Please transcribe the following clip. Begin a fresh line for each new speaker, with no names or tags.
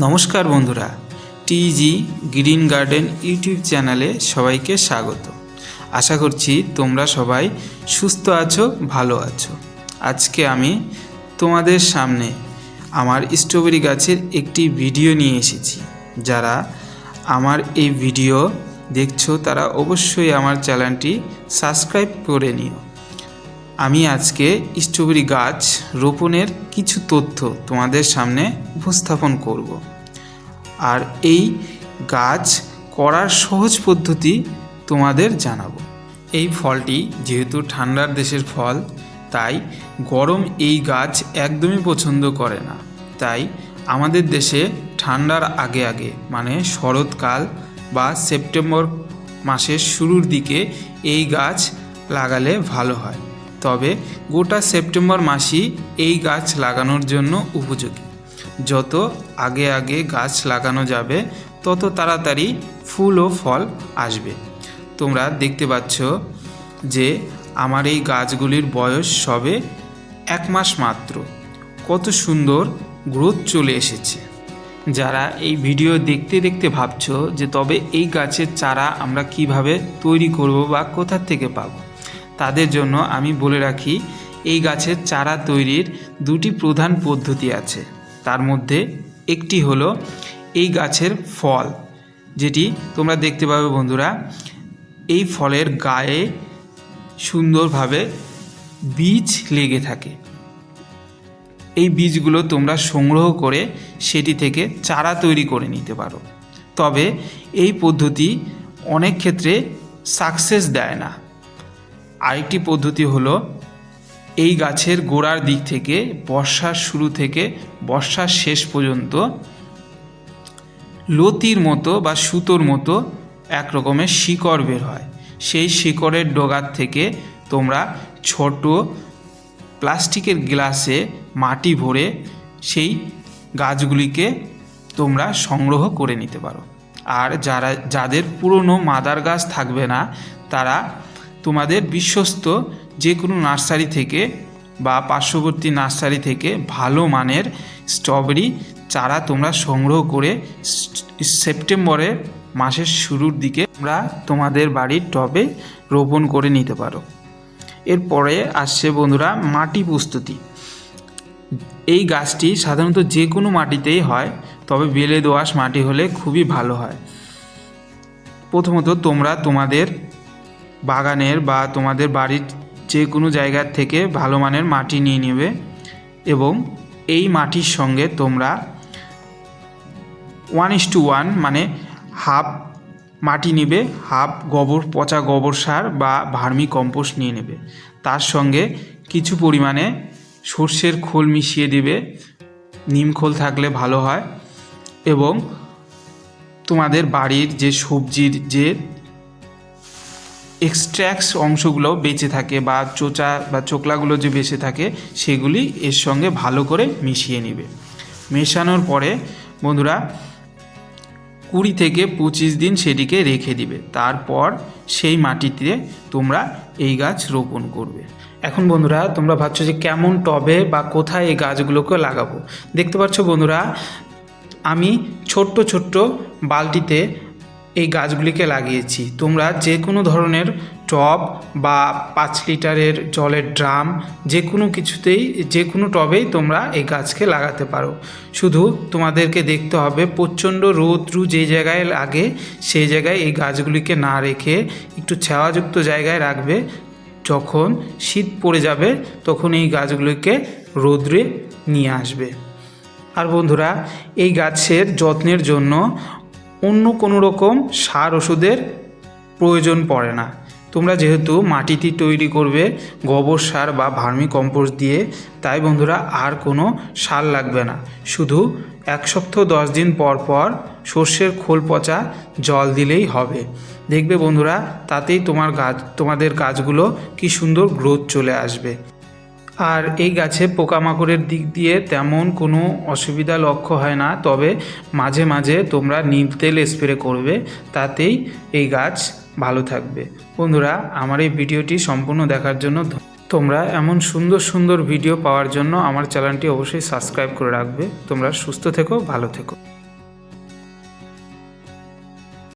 নমস্কার বন্ধুরা, টিজি green garden YouTube চ্যানেলে সবাইকে স্বাগত। আশা করছি তোমরা সবাই সুস্থ আছো, ভালো আছো। আজকে আমি তোমাদের সামনে আমার স্ট্রবেরি গাছের একটি ভিডিও নিয়ে এসেছি। যারা আমার এই ভিডিও দেখছো তারা অবশ্যই আমার চ্যানেলটি সাবস্ক্রাইব করে নিও। আমি আজকে স্ট্রবেরি গাছ রোপণের কিছু তথ্য তোমাদের সামনে উপস্থাপন করব, আর এই গাছ করার সহজ পদ্ধতি তোমাদের জানাবো। এই ফলটি যেহেতু ঠান্ডার দেশের ফল, তাই গরম এই গাছ একদমই পছন্দ করে না। তাই আমাদের দেশে ঠান্ডার আগে আগে মানে শরৎকাল বা সেপ্টেম্বর মাসের শুরুর দিকে এই গাছ লাগালে ভালো হয়। তবে গোটা সেপ্টেম্বর মাসই এই গাছ লাগানোর জন্য উপযোগী। যত আগে আগে গাছ লাগানো যাবে তত তাড়াতাড়ি ফুল ও ফল আসবে। তোমরা দেখতে পাচ্ছ যে আমার এই গাছগুলির বয়স সবে 1 মাস মাত্র। কত সুন্দর গ্রোথ চলে এসেছে। যারা এই ভিডিও দেখতে দেখতে ভাবছো যে তবে এই গাছের চারা আমরা কিভাবে তৈরি করব বা কোথা থেকে পাবো, তাদের জন্য আমি বলে রাখি, এই গাছের চারা তৈরির দুটি প্রধান পদ্ধতি আছে। তার মধ্যে একটি হলো এই গাছের ফল, যেটি তোমরা দেখতে পাবে বন্ধুরা। এই ফলের গায়ে সুন্দরভাবে বীজ লেগে থাকে। এই বীজগুলো তোমরা সংগ্রহ করে সেটি থেকে চারা তৈরি করে নিতে পারো। তবে এই পদ্ধতি অনেক ক্ষেত্রে সাকসেস দেয় না। আরেকটি পদ্ধতি হলো এই গাছের গোড়ার দিক থেকে বর্ষার শুরু থেকে বর্ষার শেষ পর্যন্ত লতির মতো বা সুতোর মতো এক রকমের শিকড় বের হয়। সেই শিকড়ের ডগার থেকে তোমরা ছোট প্লাস্টিকের গ্লাসে মাটি ভরে সেই গাছগুলিকে তোমরা সংগ্রহ করে নিতে পারো। আর যাদের পুরনো মাদার গাছ থাকবে না, তারা তোমাদের বিশ্বস্ত যে কোনো নার্সারি থেকে বা পার্শ্ববর্তী নার্সারি থেকে ভালো মানের স্ট্রবেরি চারা তোমরা সংগ্রহ করে সেপ্টেম্বরের মাসের শুরুর দিকে তোমরা তোমাদের বাড়ির টবে রোপণ করে নিতে পারো। এরপরে আসছে বন্ধুরা মাটি প্রস্তুতি। এই গাছটি সাধারণত যে কোনো মাটিতেই হয়, তবে বেলে দোআঁশ মাটি হলে খুবই ভালো হয়। প্রথমত তোমরা তোমাদের বাগানের বা তোমাদের বাড়ির যে কোনো জায়গার থেকে ভালো মানের মাটি নিয়ে নেবে এবং এই মাটির সঙ্গে তোমরা 1:1 মানে হাফ মাটি নেবে, হাফ পচা গোবর সার বা ভার্মি কম্পোস্ট নিয়ে নেবে। তার সঙ্গে কিছু পরিমাণে সর্ষের খোল মিশিয়ে দেবে, নিম খোল থাকলে ভালো হয়। এবং তোমাদের বাড়ির যে সবজির যে এক্সট্র্যাক্টস অংশগুলো বেঁচে থাকে বা চোচা বা চোকলাগুলো যে বেঁচে থাকে, সেগুলি এর সঙ্গে ভালো করে মিশিয়ে নেবে। মেশানোর পরে বন্ধুরা 20 থেকে 25 দিন সেটিকে রেখে দিবে। তারপর সেই মাটিতে তোমরা এই গাছ রোপণ করবে। এখন বন্ধুরা তোমরা ভাবছো যে কেমন টবে বা কোথায় এই গাছগুলোকে লাগাবো। দেখতে পাচ্ছ বন্ধুরা, আমি ছোট্ট ছোট্ট বালতিতে এই গাছগুলিকে লাগিয়েছি। তোমরা যে কোনো ধরনের টব বা 5 লিটারের জলের ড্রাম যে কোনো কিছুতেই, যে কোনো টবেই তোমরা এই গাছকে লাগাতে পারো। শুধু তোমাদেরকে দেখতে হবে প্রচণ্ড রৌদ্র যে জায়গায় লাগে সেই জায়গায় এই গাছগুলিকে না রেখে একটু ছায়াযুক্ত জায়গায় রাখবে। যখন শীত পড়ে যাবে তখন এই গাছগুলিকে রৌদ্রে নিয়ে আসবে। আর বন্ধুরা এই গাছের যত্নের জন্য অন্য কোনো রকম সার ওষুধের প্রয়োজন পড়ে না। তোমরা যেহেতু মাটিতে তৈরি করবে গোবর সার বা ভার্মি কম্পোস্ট দিয়ে, তাই বন্ধুরা আর কোনো সার লাগবে না। শুধু 1 সপ্তাহ 10 দিন পর পর সর্ষের খোল পচা জল দিলেই হবে। দেখবে বন্ধুরা তাতেই তোমাদের গাছগুলো কি সুন্দর গ্রোথ চলে আসবে। আর এই গাছে পোকামাকড়ের দিক দিয়ে তেমন কোনো অসুবিধা লক্ষ্য হয় না। তবে মাঝে মাঝে তোমরা নিম তেল স্প্রে করবে, তাতেই এই গাছ ভালো থাকবে। বন্ধুরা আমার এই ভিডিওটি সম্পূর্ণ দেখার জন্য তোমরা এমন সুন্দর সুন্দর ভিডিও পাওয়ার জন্য আমার চ্যানেলটি অবশ্যই সাবস্ক্রাইব করে রাখবে। তোমরা সুস্থ থেকো, ভালো থেকো।